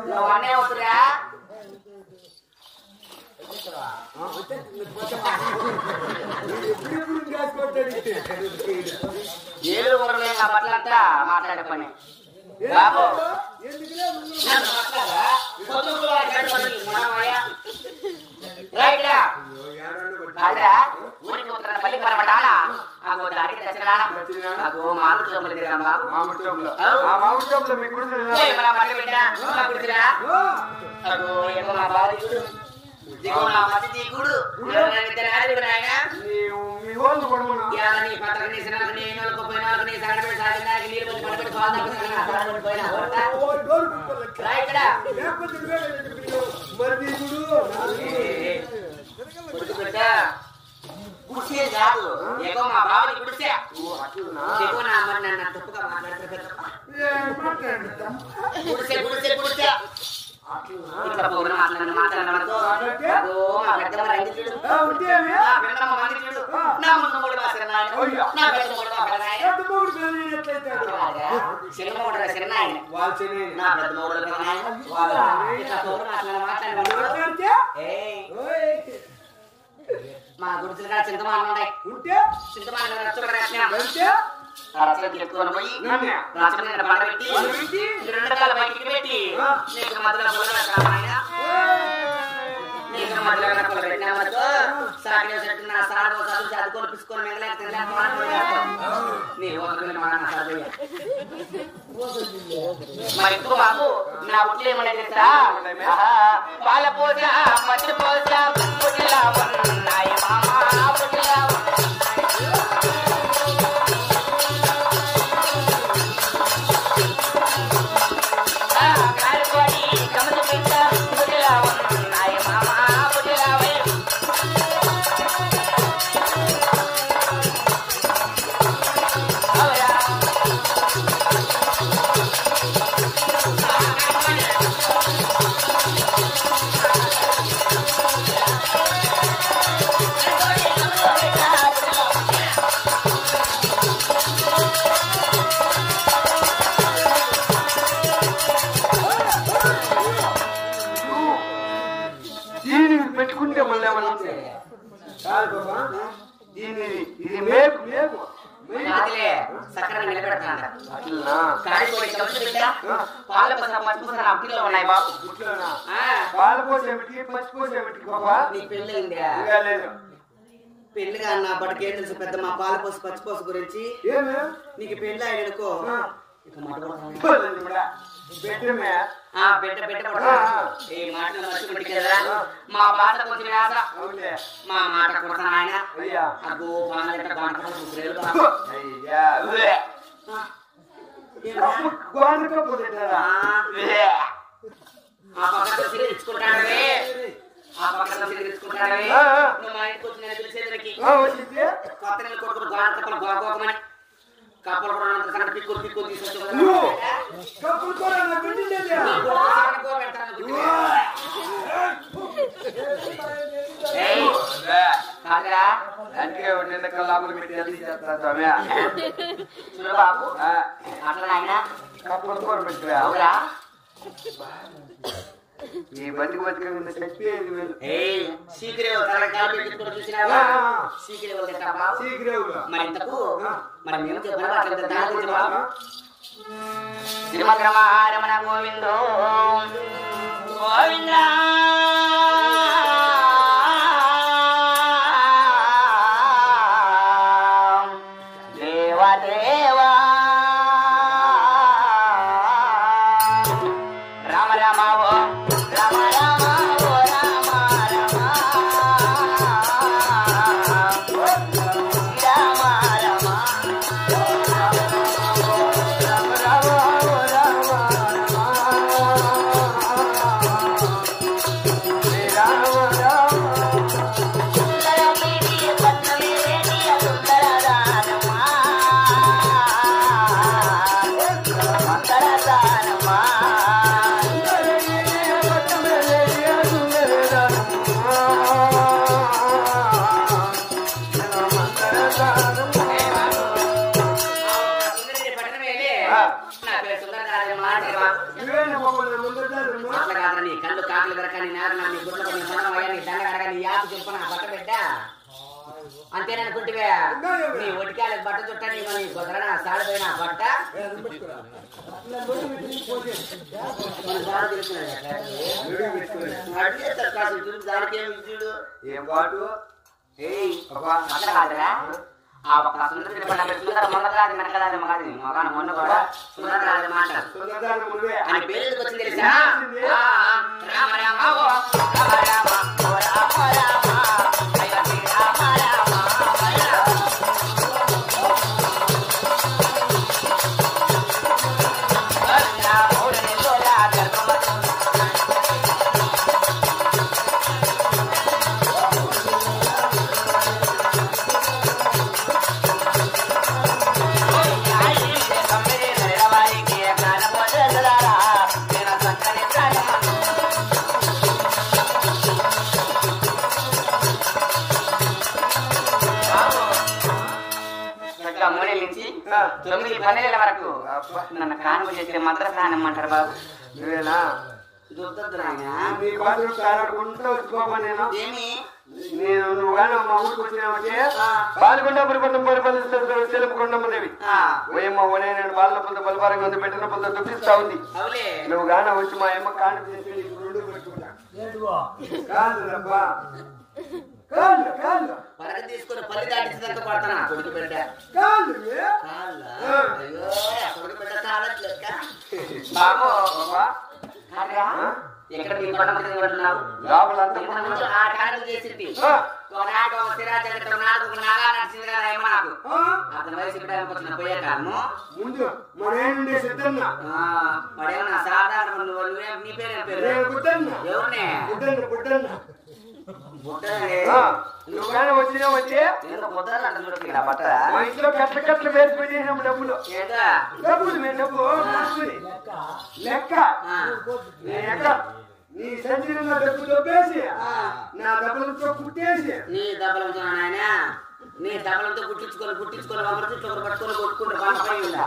నువ్వు అన్నీ అవుతురా ఏడు ఊరలే నా బట్టలంతా మాట్లాడే పని బాబు ఊరికి ఉత్తర పల్లి పరమటానా అగో దానికి తెచ్చినా అగో మామిడి చోపులు తిరిగా బాబు అగో ఏమో మా బాబు దిగు నా మతి దిగుడు కుడిసే కాదు ఏగో మా బాబుని కుడిసే దిగు నా మరి నన్ను తప్పుగా మాట్లాడతారు కుడిసే కుడిసే కుడిసే ఇట్లా పోగిన మాట్లాడమనుకో అదో మా పెద్దమ్మ రండి చూడు నా పెద్దమ్మ మంది చూడు నా ముందు మూడు బాసరనాయన నా పెద్ద మూడు బాసరనాయన చిన్న మూడు చిన్నాయన నా పెద్ద మూడు చిన్నాయన ఇట్లా పోగిన మాట్లాడమనుకో మా గుడిసెలు కాడ చింతమానం ఉన్నాయి చింతమానం రచన చెప్పుకొని పోయి రచన పండబెట్టి 2 రకాల బయటికి పెట్టి నీకు మధ్యలో నీకు మధ్యలో పెట్టినామతో సాగిన చెట్టు నా సాడు చదువు చదువుకొని పిసుకొని మిగలేదు నీ మా ఇప్పుడు బాబు నా ఉట్లు ఏమన్నా తెలుసా పాల పూజ మట్టి పూజ పుట్టిలా ఉన్నాయి మామా పుట్టిలా పెళ్లిగా అన్నప్పటికే తెలుసు పెద్ద మా పాలపోసు పచ్చిపోసు గురించి నీకు పెళ్లి ఆయనకో మా బాధ కొంచెం మా మాట కొడతాను ఆయన అగో ఇచ్చుకుంటాడే ఆ పక్కన ఇచ్చుకుంటాడే నువ్వు మా ఇంటికి వచ్చిన తెలిసేదరికి కొత్త నెల కొడుకుని గోడ కప్పలు గోగోకమని కప్పలు కూడా సంగతి పిక్కు పిక్కు తీసుకొచ్చి బాబు అట్లా ఆయన కప్పలు కూర పెట్టిరా ఈ బతికి బతికి చచ్చిపోయేది మరి ఇంతకు మరి మేము తిరుమల గోవిందో గోవింద దేవదేవా రామ రామ రామ రామ రామ రామ అట్లా కాదు నీ కళ్ళు కాకులు దొరకని నేరనా నీ గుడ్ల నీ మనం అయ్యా నీ దండ కడగా నీ యాపు చెప్పు నా బట్ట పెట్ట అంతేననుకుంటువే నీ ఒటికాయలకు బట్ట చుట్ట నీ నీ కుదరనా సాడిపోయిన బట్ట దానికి ఏమి ఇచ్చుడు ఏం పాటు అట్లా కాదురా ఆ ఒక్క సుందరి పంట పెట్టుకుంటారు మొన్నదాది మెనకదాది మగాది మగాను మొన్న కూడా సుందరరాజు మాట అని పేరు వచ్చింది తెలుసా రామ రామ ఓ రామ రామ ఓ రామ రామ అయ్యో రామ రామ నుంచి 9 12 వరకు నన్ను కానుక చేసే మంత్ర స్నానం అంటారు బాబు నువ్వేనా నేను నువ్వు కానీ మా ఊరికి వచ్చినావంటే పాల్గొండ తెలుపుకుండమ్మదేవి ఓయమ్మ ఓనే నేను బాల పొంద బలపారంగా ఉంది పెట్టిన పొంద దుఃఖిస్తా ఉంది నువ్వు కానీ వచ్చి మా అమ్మ కానుక చేసి రెండు పెట్టుకుంటా తీసుకుని పల్లి దాటించడానికి పడతానా కొడుకు బిడ్డ బాబు ఎక్కడ మీ పండుగ పడుతున్నావు ఆ కానుక చేసింది నాగా నడిచింది కదా ఏమో నాకు అతని వయసు ఇక్కడానికి వచ్చిన పోయే కారణము ముందు మరేమన్నా సాధారణ నీ పేరు పేరు ఎవరినే నువ్వు వచ్చినా వచ్చే మా ఇంట్లో కట్ల వేసిపోయినాము డబ్బులు లెక్క నీ సంచలన డబ్బు దొబ్బేసి నా డబ్బులతో కుట్టేసి నీ డబ్బులతో నాయన నీ డబ్బులతో కుట్టించుకొని ఒకరు పట్టుకొని కొట్టుకుంటే బాగా ఉందా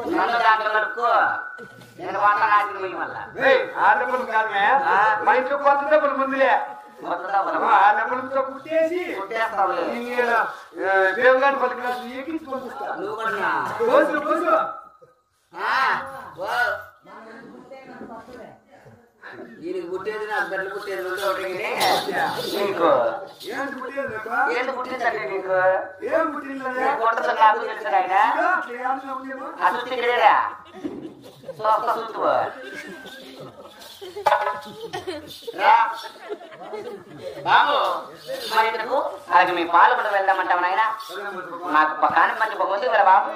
నన్ను దాంట్లో కట్టుకో నేను వంట రాసిన మీ వల్ల ఆ డబ్బులు కాదమే మా ఇంట్లో కొత్త డబ్బులు ముందులే ఆ డబ్బులతో కుట్టేసి దేవగాని పలికి ఎక్కించి పంపిస్తా దీనికి పుట్టేది నాకు గడ్డలు పుట్టేది నీకు ఏంటి పుట్టిందండి నీకు ఏం పుట్టింది అసలు తిరిగేదా సొక్క సుత్తు బాబు మరి ఎందుకు అది మీ పాలు కూడా వెళ్దామంటావు నాయన నాకు కాని మంచి ముందుకు వెళ్ళ బాబు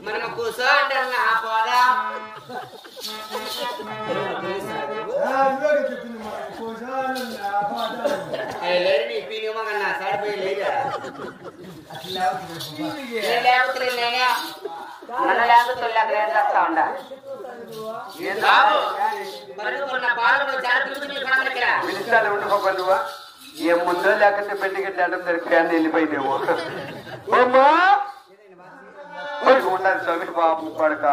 మనం కూర్చో అంటారు పోదా నీ పీనిమన్నా సరిపోయి లేదా లేకపోతే ఉండా పిలిచాలి ఉండిపోక నువ్వా ఏం ముందో లేకపోతే పెట్టి అడ్డం దొరికిపోయాన్ని వెళ్ళిపోయినేమో ఉండాలి స్వామి బాబు పడక